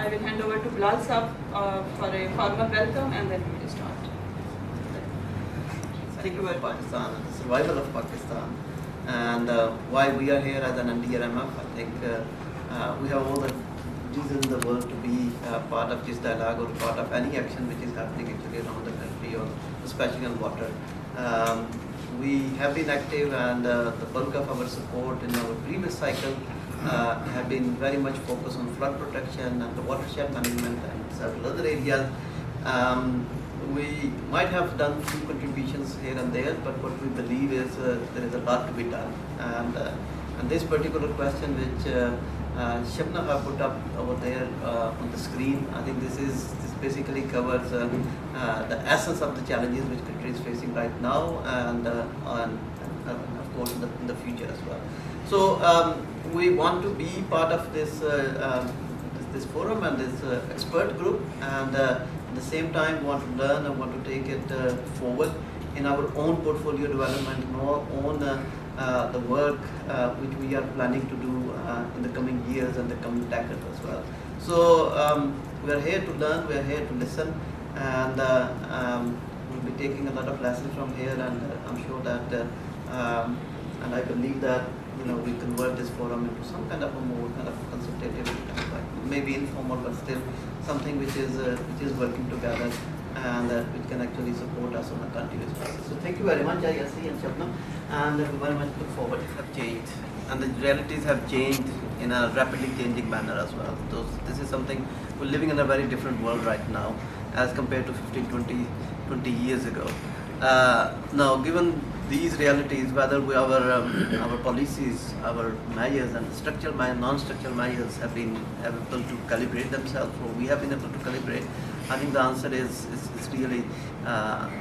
I will hand over to Bilal Saab for a formal welcome and then we will start. Thank you very much, Pakistan, the survival of Pakistan, and why we are here as an NDRMF. I think we have all the reasons in the world to be part of this dialogue or part of any action which is happening actually around the country, or especially on water. We have been active, and the bulk of our support in our previous cycle have been very much focused on flood protection and the watershed management and several other areas. We might have done few contributions here and there, but what we believe is there is a lot to be done. And this particular question which Shabna have put up over there on the screen, I think this basically covers the essence of the challenges which country is facing right now, and of course in the future as well. So we want to be part of this this forum and this expert group, and at the same time want to learn and want to take it forward in our own portfolio development, in our own the work which we are planning to do in the coming years and the coming decade as well. So we are here to learn, we are here to listen, and we'll be taking a lot of lessons from here, and I'm sure that and I believe that we convert this forum into some kind of a more kind of consultative, maybe informal, but still something which is working together and which can actually support us on a continuous basis. So thank you very much, IRC and Shabnam, and we very much look forward. Have changed, and the realities have changed in a rapidly changing manner as well. So this is something, we're living in a very different world right now as compared to 15, 20 years ago. Now, given these realities, whether our policies, our measures and structural, non-structural measures have been able to calibrate themselves, or we have been able to calibrate, I think the answer is really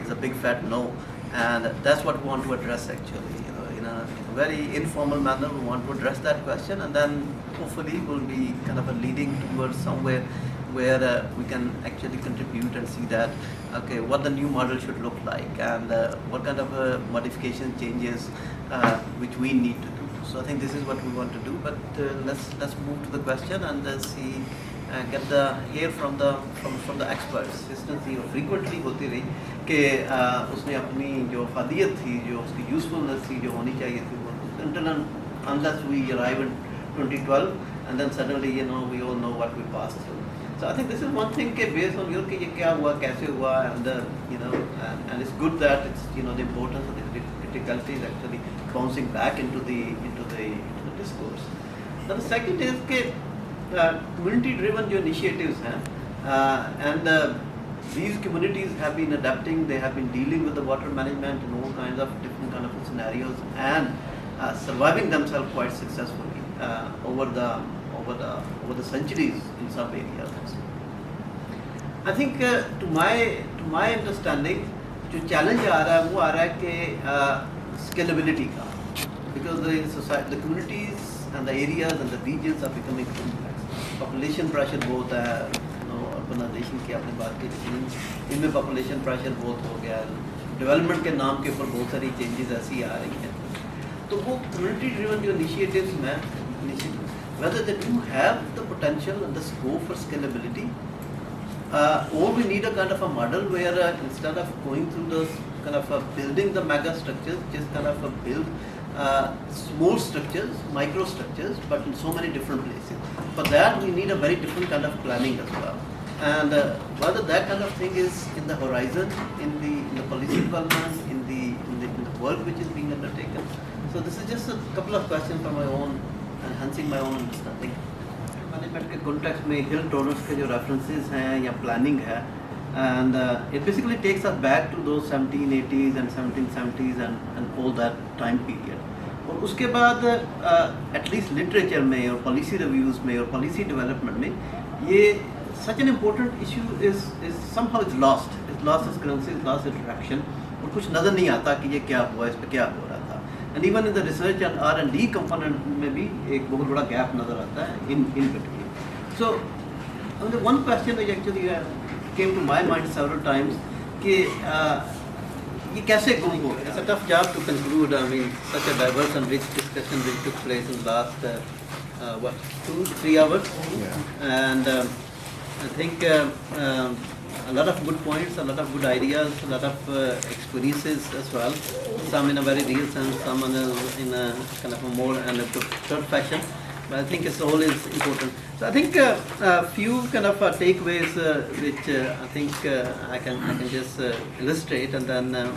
is a big fat no, and that's what we want to address actually. In a very informal manner, we want to address that question, and then hopefully we'll be kind of leading towards somewhere where we can actually contribute and see that, okay, what the new model should look like, and what kind of modification changes which we need to do. So I think this is what we want to do. But let's move to the question and see, get the hear from the experts. Consistency और frequently होती रही कि उसने अपनी जो फादियत थी, जो उसकी यूजफुलनेस थी, जो होनी चाहिए थी, until and unless we arrive in 2012, and then suddenly we all know what we passed through. So I think this is one thing based on your कि ये क्या हुआ, कैसे हुआ, and and it's good that it's the importance of the criticality is actually bouncing back into the discourse. Now the second is कि community-driven initiatives हैं, and these communities have been adapting, they have been dealing with the water management in all kinds of different kind of scenarios, and surviving themselves quite successfully over the centuries in some areas. I think to my understanding, जो challenge आ रहा है वो आ रहा है कि scalability का, because the communities and the areas and the regions are becoming complex. Population pressure बहुत है, urbanization की आपने बात की, इनमें population pressure बहुत हो गया, development के नाम के ऊपर बहुत सारी changes ऐसी आ रही हैं. तो वो community driven जो initiatives में whether they do have the potential and the scope for scalability, or we need a kind of a model where instead of going through those kind of building the mega structures, just kind of build small structures, micro structures, but in so many different places. For that we need a very different kind of planning as well. And whether that kind of thing is in the horizon, in the policy development, in the work which is being undertaken. So this is just a couple of questions from my own, enhancing my own understanding. Management के context में hill torrents के जो references हैं या planning है, and it basically takes us back to those 1780s and 1770s and all that time period. और उसके बाद at least literature में और policy reviews में और policy development में ये such an important issue is somehow it's lost its currency, it's lost its traction, और कुछ नज़र नहीं आता कि ये क्या हुआ, इस पे क्या हो रहा था. And even in the research and R&D component में भी एक बहुत बड़ा gap नज़र आता है in between. So the one question which actually came to my mind several times कि ये कैसे गुम हो गया. It's a tough job to conclude. I mean, such a diverse and rich discussion which took place in the last 2 to 3 hours. Yeah. And I think a lot of good points, a lot of good ideas, a lot of experiences as well. Some in a very real sense, some in a kind of a more anecdotal fashion. But I think it's all is important. So I think a few kind of takeaways which I think I can just illustrate, and then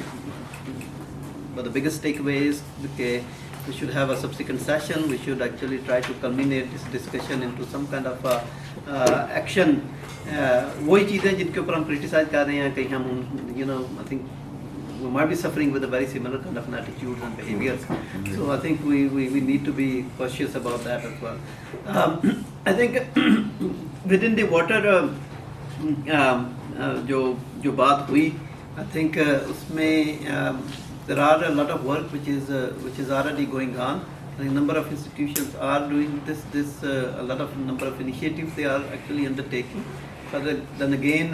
but the biggest takeaway is okay, we should have a subsequent session. We should actually try to culminate this discussion into some kind of action. वही चीज़ें जिनके ऊपर हम criticize कर रहे हैं, कहीं हम I think we might be suffering with a very similar kind of attitudes and behaviors. So I think we need to be cautious about that as well. I think within the water जो बात हुई, I think उसमें there are a lot of work which is already going on. A number of institutions are doing this a lot of number of initiatives they are actually undertaking. But then again,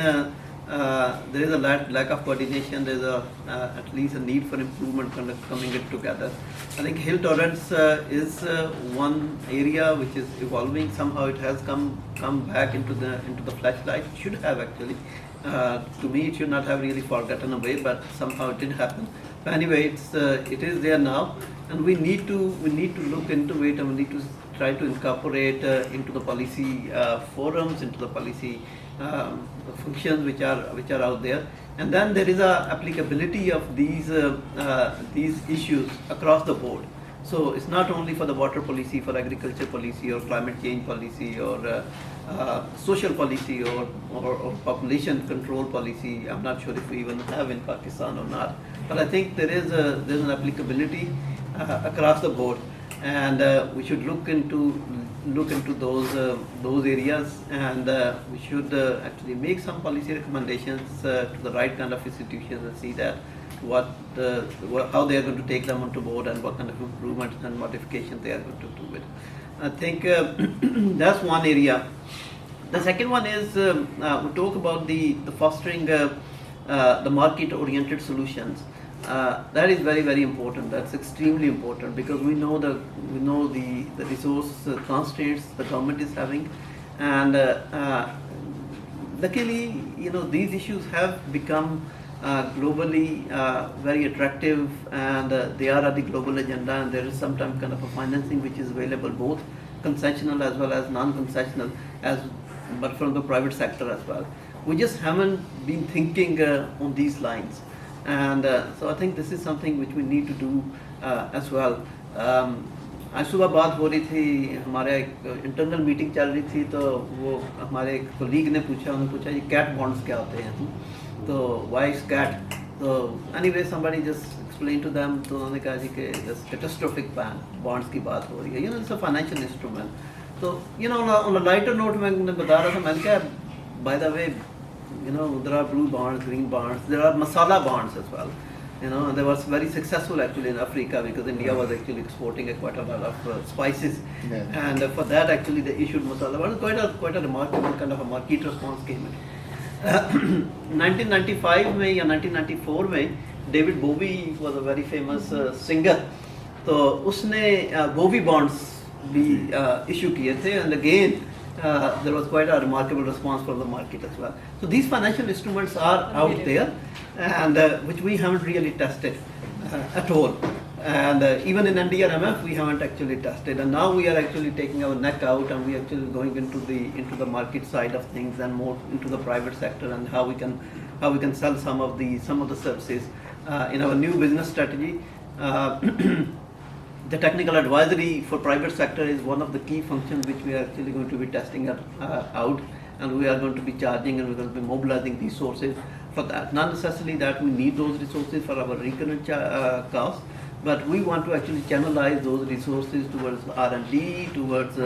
there is a lack of coordination. There is at least a need for improvement kind of coming it together. I think hill torrents is one area which is evolving. Somehow it has come back into the flashlight. It should have actually. To me, it should not have really forgotten away, but somehow it did happen. But anyway, it is there now, and we need to look into it, and we need to try to incorporate into the policy forums, into the policy functions which are out there. And then there is a applicability of these issues across the board. So it's not only for the water policy, for agriculture policy, or climate change policy, or social policy, or population control policy. I'm not sure if we even have in Pakistan or not, but I think there's an applicability across the board, and we should look into those areas, and we should actually make some policy recommendations to the right kind of institutions and see that how they are going to take them onto board, and what kind of improvements and modifications they are going to do it. I think that's one area. The second one is we talk about the fostering the market-oriented solutions. That is very, very important. That's extremely important, because we know the resource constraints the government is having, and luckily, these issues have become globally very attractive, and they are at the global agenda, and there is sometimes kind of a financing which is available, both concessional as well as non-concessional, but from the private sector as well. We just haven't been thinking on these lines, and so I think this is something which we need to do as well. आज सुबह बात हो रही थी, हमारे internal meeting चल रही थी, तो वो हमारे कोलीग ने पूछा, उन्होंने पूछा ये कैट बॉन्ड्स क्या होते हैं, तो वाई इज कैट, तो anyway somebody just explain to them, तो उन्होंने कहा जी कि कैटास्ट्रोफिक बॉन्ड्स की बात हो रही है, इट्स अ फाइनेंशियल इंस्ट्रूमेंट. तो ऑन अ लाइटर नोट मैं बता रहा था, मैंने कहा by the way there are blue bonds, green bonds, there are masala bonds as well. They were very successful actually in Africa, because India was actually exporting quite a lot of spices, and for that actually they issued masala bonds. Quite a remarkable kind of a market response came in. 1995 में या 1994 में David Bowie was a very famous singer, तो उसने Bowie bonds भी issue किए थे, and again there was quite a remarkable response from the market as well. So these financial instruments are out there, and which we haven't really tested at all. And even in NDRMF we haven't actually tested, and now we are actually taking our neck out, and we are actually going into the market side of things, and more into the private sector, and how we can sell some of the services in our new business strategy. The technical advisory for private sector is one of the key functions which we are actually going to be testing out, and we are going to be charging, and we're going to be mobilizing resources for that. Not necessarily that we need those resources for our recurrent costs, but we want to actually channelize those resources towards R&D, towards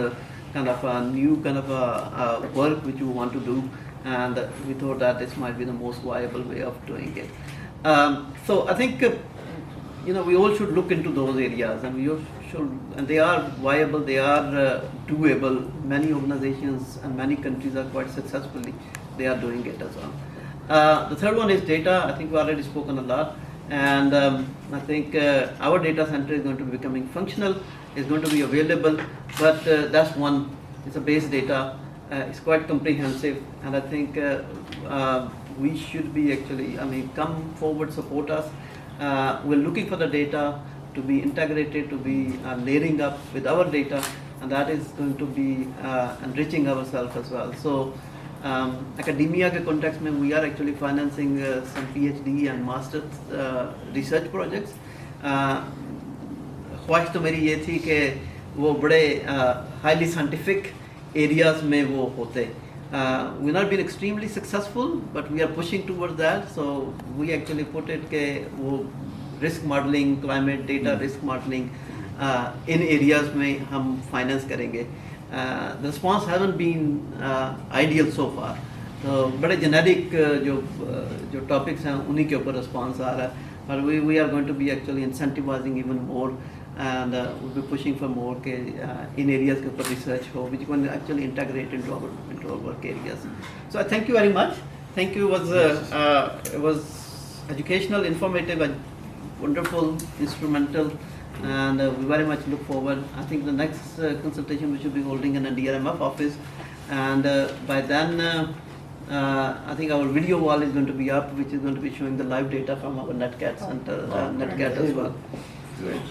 kind of a new kind of work which we want to do, and we thought that this might be the most viable way of doing it. So I think we all should look into those areas, and and they are viable, they are doable. Many organizations and many countries are quite successfully, they are doing it as well. The third one is data. I think we already spoken a lot, and I think our data center is going to be becoming functional, is going to be available, but that's one, it's a base data, it's quite comprehensive, and I think we should be actually, come forward, support us. We're looking for the data to be integrated, to be layering up with our data, and that is going to be enriching ourselves as well. So academia के context में we are actually financing some PhD and master's research projects. ख्वाहिश तो मेरी ये थी कि वो बड़े highly scientific areas में वो होते. We've not been extremely successful, but we are pushing towards that. So we actually put it के वो risk modeling, climate data risk modeling in areas में हम finance करेंगे. The response hasn't been ideal so far. तो बड़े generic जो topics हैं उन्हीं के ऊपर response आ रहा है. But we are going to be actually incentivizing even more, and we'll be pushing for more in areas के ऊपर research हो, which can actually integrate into our work areas. So I thank you very much. Thank you. It was educational, informative, and wonderful, instrumental, and we very much look forward. I think the next consultation we should be holding in a NDRMF office, and by then I think our video wall is going to be up, which is going to be showing the live data from our NetCat center, NetCat as well. Great.